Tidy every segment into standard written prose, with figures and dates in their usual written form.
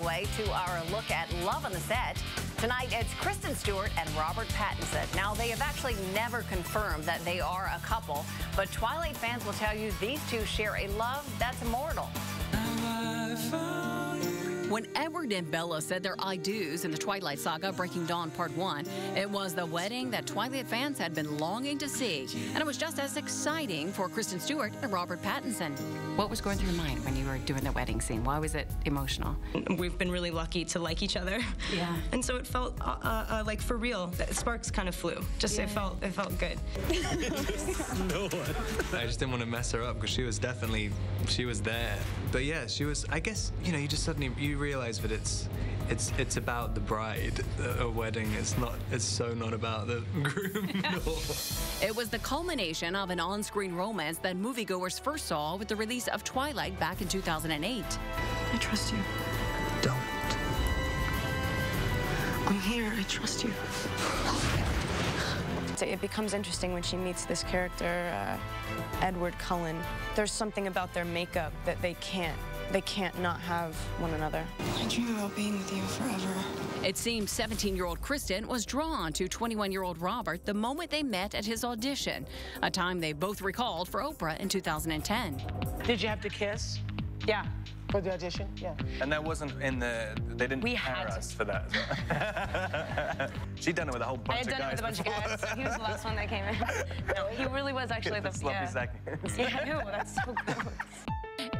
segue to our look at love on the set. Tonight, it's Kristen Stewart and Robert Pattinson. Now, they have actually never confirmed that they are a couple, but Twilight fans will tell you these two share a love that's immortal. When Edward and Bella said their I do's in the Twilight saga Breaking Dawn Part 1, it was the wedding that Twilight fans had been longing to see. And it was just as exciting for Kristen Stewart and Robert Pattinson. What was going through your mind when you were doing the wedding scene? Why was it emotional? We've been really lucky to like each other. Yeah. And so it felt like for real. The sparks kind of flew. Just it felt good. No one. I just didn't want to mess her up because she was there. But yeah, she was, I guess, you just suddenly, you realize that it's about the bride. A wedding, it's so not about the groom. It was the culmination of an on-screen romance that moviegoers first saw with the release of Twilight back in 2008. I trust you. Don't. I'm here. I trust you. It becomes interesting when she meets this character, Edward Cullen. There's something about their makeup that they can't not have one another. I dream about being with you forever. It seemed 17-year-old Kristen was drawn to 21-year-old Robert the moment they met at his audition, a time they both recalled for Oprah in 2010. Did you have to kiss? Yeah. For the audition? Yeah. And that wasn't in they didn't prepare us for that. She'd done it with a whole bunch of guys. I had done it with a bunch of guys. He was the last one that came in. No, he really was actually the sloppy second. Yeah, I know. That's so gross.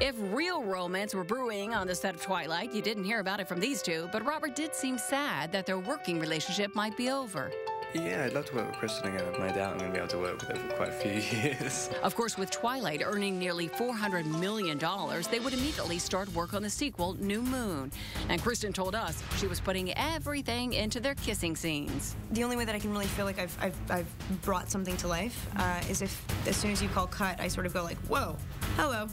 If real romance were brewing on the set of Twilight, you didn't hear about it from these two, but Robert did seem sad that their working relationship might be over. Yeah, I'd love to work with Kristen again. I've no doubt I'm going to be able to work with her for quite a few years. Of course, with Twilight earning nearly $400 million, they would immediately start work on the sequel, New Moon. And Kristen told us she was putting everything into their kissing scenes. The only way that I can really feel like I've brought something to life is if, as soon as you call cut, I sort of go like, whoa, hello.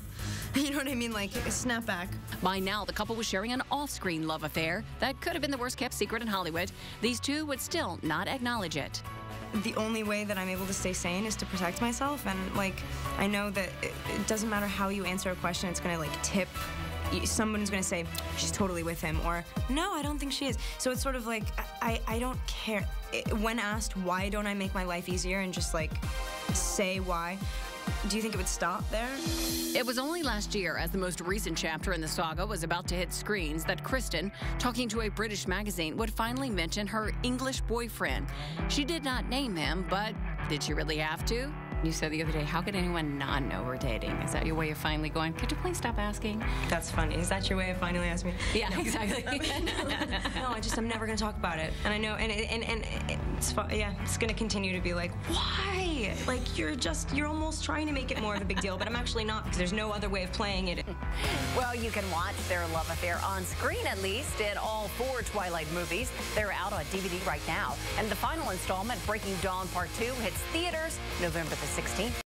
You know what I mean? Like a snap back. By now, the couple was sharing an off-screen love affair that could have been the worst-kept secret in Hollywood. These two would still not acknowledge it. The only way that I'm able to stay sane is to protect myself, and like I know that it doesn't matter how you answer a question, it's gonna like tip. Someone's gonna say she's totally with him, or no, I don't think she is. So it's sort of like I don't care. When asked why don't I make my life easier and just like say why. Do you think it would stop there? It was only last year, as the most recent chapter in the saga was about to hit screens, that Kristen, talking to a British magazine, would finally mention her English boyfriend. She did not name him, but did she really have to? You said the other day, how could anyone not know we're dating? Is that your way of finally going, could you please stop asking? That's funny. Is that your way of finally asking me? Yeah, no. Exactly. No, I'm never going to talk about it. And I know, and it's fun. Yeah, it's going to continue to be like, why? Like, you're almost trying to make it more of a big deal, but I'm actually not, because there's no other way of playing it. Well, you can watch their love affair on screen, at least, in all 4 Twilight movies. They're out on DVD right now. And the final installment, Breaking Dawn Part 2, hits theaters November the 16th.